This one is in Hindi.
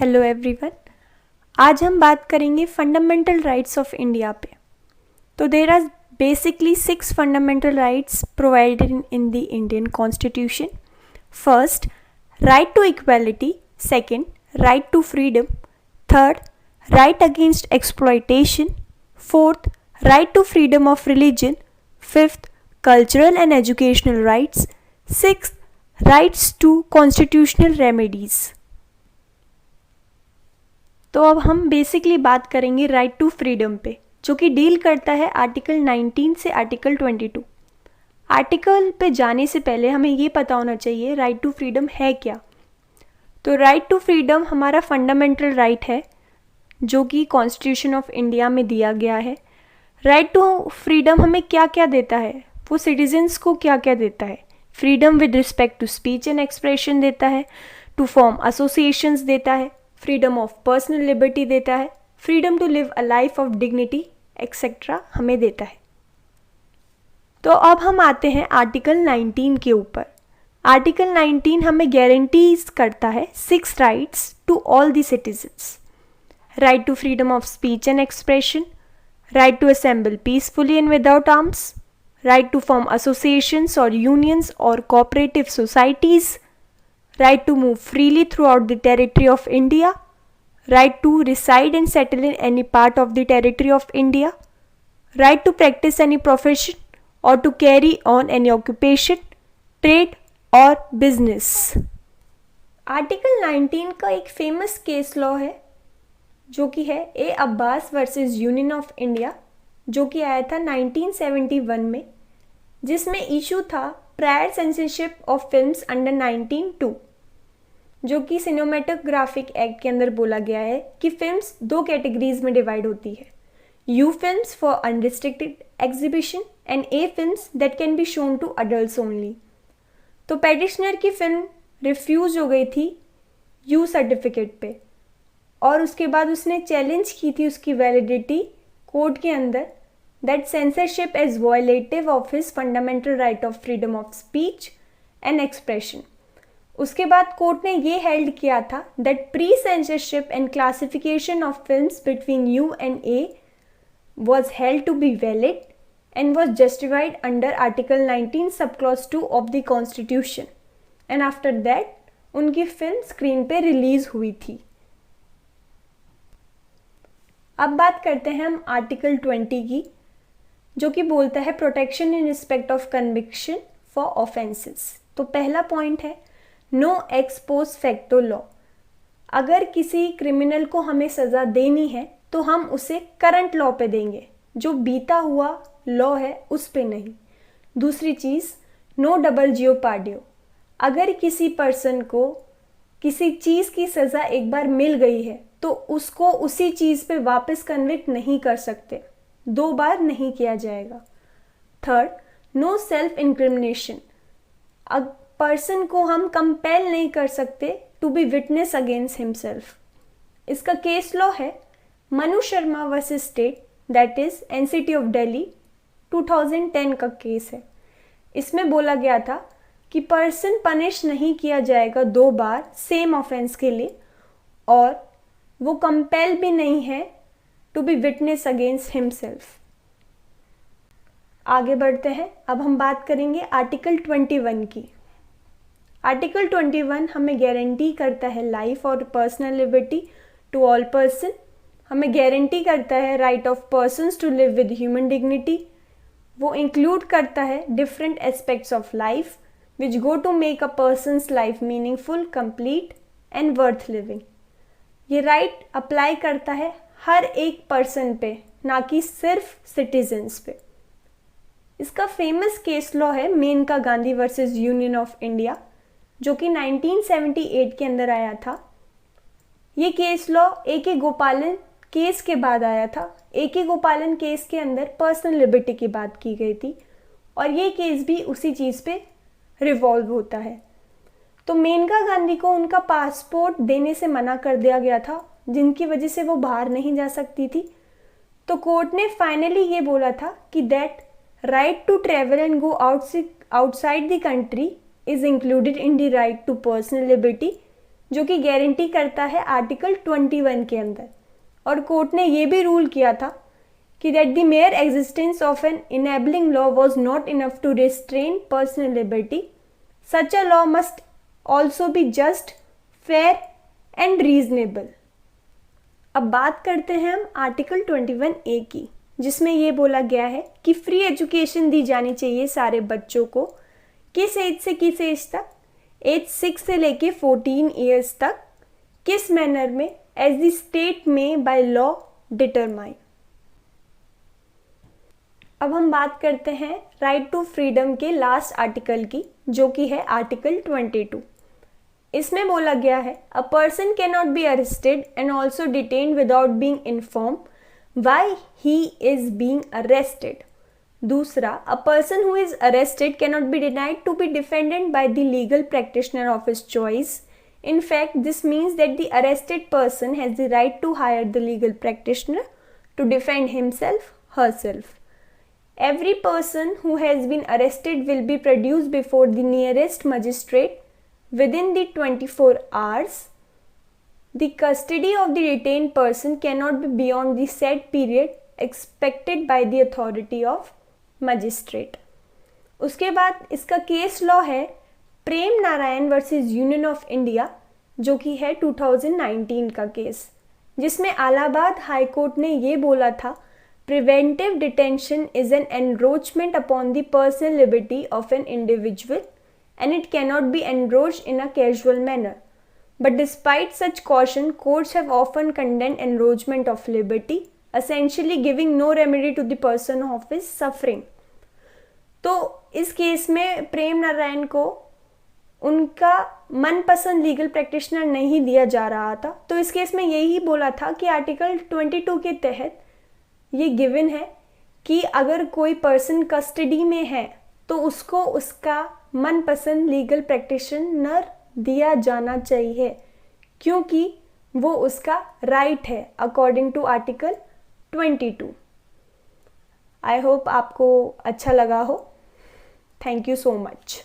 Hello everyone. आज हम बात करेंगे फंडामेंटल राइट्स ऑफ इंडिया पे। तो there are basically 6 fundamental rights provided in the Indian constitution. First, right to equality. Second, right to freedom. Third, right against exploitation. Fourth, right to freedom of religion. Fifth, cultural and educational rights. Sixth, rights to constitutional remedies. तो अब हम बेसिकली बात करेंगे राइट टू फ्रीडम पे, जो कि डील करता है आर्टिकल 19 से आर्टिकल 22। आर्टिकल पे जाने से पहले हमें ये पता होना चाहिए राइट टू फ्रीडम है क्या। तो राइट टू फ्रीडम हमारा फंडामेंटल राइट है जो कि कॉन्स्टिट्यूशन ऑफ इंडिया में दिया गया है। राइट टू फ्रीडम हमें क्या क्या देता है, वो सिटीजन्स को क्या क्या देता है। Freedom with respect to speech and expression देता है, टू फॉर्म एसोसिएशंस देता है, फ्रीडम ऑफ पर्सनल लिबर्टी देता है, freedom to live a life of dignity etcetera हमें देता है। तो अब हम आते हैं आर्टिकल 19 के ऊपर। आर्टिकल 19 हमें गारंटीज करता है 6 rights to all the citizens. Right to freedom of speech and expression, right to assemble peacefully and without arms, right to form associations और यूनियंस और cooperative societies, right to move freely throughout the territory of India, right to reside and settle in any part of the territory of India, right to practice any profession or to carry on any occupation, trade or business। Article 19 का एक फेमस केस लॉ है जो कि है A Abbas versus union of India, जो कि आया था 1971 में, जिसमें इशू था prior censorship of films under 19(2), जो कि सिनेमेटोग्राफिक एक्ट के अंदर बोला गया है कि फिल्म्स 2 कैटेगरीज में डिवाइड होती है, U films for unrestricted exhibition and A films that can be shown to adults only. तो पेटिशनर की फिल्म रिफ्यूज हो गई थी यू सर्टिफिकेट पे, और उसके बाद उसने चैलेंज की थी उसकी वैलिडिटी कोर्ट के अंदर, that censorship is violative of his fundamental right of freedom of speech and expression। उसके बाद कोर्ट ने ये हेल्ड किया था that pre-censorship and classification of films between U and A was held to be valid and was justified under Article 19 subclause 2 of the Constitution, and after that उनकी फिल्म स्क्रीन पे रिलीज हुई थी। अब बात करते हैं हम आर्टिकल 20 की, जो कि बोलता है protection in respect of conviction for offences. तो पहला पॉइंट है no ex post facto law. अगर किसी क्रिमिनल को हमें सज़ा देनी है तो हम उसे करंट लॉ पे देंगे, जो बीता हुआ लॉ है उस पे नहीं। दूसरी चीज़, नो डबल जियोपार्डियो। अगर किसी पर्सन को किसी चीज़ की सज़ा एक बार मिल गई है तो उसको उसी चीज़ पे वापस कन्विक्ट नहीं कर सकते, 2 बार नहीं किया जाएगा। Third, no self incrimination. अब पर्सन को हम कंपेल नहीं कर सकते to be witness against himself. इसका केस लॉ है Manu Sharma versus state, that is NCT of Delhi, 2010 का केस है। इसमें बोला गया था कि पर्सन पनिश नहीं किया जाएगा 2 बार सेम ऑफेंस के लिए, और वो कंपेल भी नहीं है to be witness against himself. आगे बढ़ते हैं। अब हम बात करेंगे आर्टिकल 21 की। आर्टिकल 21 हमें गारंटी करता है लाइफ और personal liberty to all person. हमें गारंटी करता है right of persons to live with human dignity. वो इंक्लूड करता है different aspects of life which go to make a person's life meaningful, complete and worth living. ये राइट अप्लाई करता है हर एक पर्सन पे, ना कि सिर्फ सिटीजन्स पे। इसका फेमस केस लॉ है Maneka Gandhi versus union of India, जो कि 1978 के अंदर आया था। ये case law A K. Gopalan case के बाद आया था। ए.के. गोपालन केस के अंदर पर्सनल लिबर्टी की बात की गई थी, और ये केस भी उसी चीज़ पे रिवॉल्व होता है। तो मेनका गांधी को उनका पासपोर्ट देने से मना कर दिया गया था, जिनकी वजह से वो बाहर नहीं जा सकती थी। तो कोर्ट ने फाइनली ये बोला था कि that right to travel and go outside the country is included in the right to personal liberty जो कि गारंटी करता है आर्टिकल 21 के अंदर। और कोर्ट ने ये भी रूल किया था कि that the mere existence of an enabling law was not enough to restrain personal liberty, such a law must also be just, fair and reasonable. अब बात करते हैं हम आर्टिकल 21A की, जिसमें ये बोला गया है कि फ्री एजुकेशन दी जानी चाहिए सारे बच्चों को। किस एज से किस एज तक? एज 6 से लेके 14 ईयर्स तक। किस मैनर में? एज द स्टेट में बाय लॉ डिटरमाइन। अब हम बात करते हैं राइट टू फ्रीडम के लास्ट आर्टिकल की, जो कि है आर्टिकल 22। इसमें बोला गया है a person can not be arrested and also detained without being inform why he is being arrested. दूसरा, a person who is arrested can not be denied to be defended by the legal practitioner of his choice. In fact, this means that the arrested person has the right to hire the legal practitioner to defend himself, herself. Every person who has been arrested will be produced before the nearest magistrate within the 24 hours. The custody of the detained person cannot be beyond the set period expected by the authority of magistrate. उसके बाद इसका केस लॉ है Prem Narayan versus union of India, जो कि है 2019 का केस, जिसमें इलाहाबाद हाई कोर्ट ने ये बोला था preventive detention is an encroachment upon the personal liberty of an individual and it can not be encroached in a casual manner, but despite such caution courts have often condemned encroachment of liberty, essentially giving no remedy to the person of his suffering. तो इस केस में प्रेम नारायण को उनका मनपसंद लीगल प्रैक्टिशनर नहीं दिया जा रहा था। तो इस केस में यही बोला था कि आर्टिकल 22 के तहत ये गिवन है कि अगर कोई पर्सन कस्टडी में है तो उसको उसका मनपसंद लीगल प्रैक्टिशनर दिया जाना चाहिए, क्योंकि वो उसका राइट है according to article 22। I hope आपको अच्छा लगा हो। Thank you so much.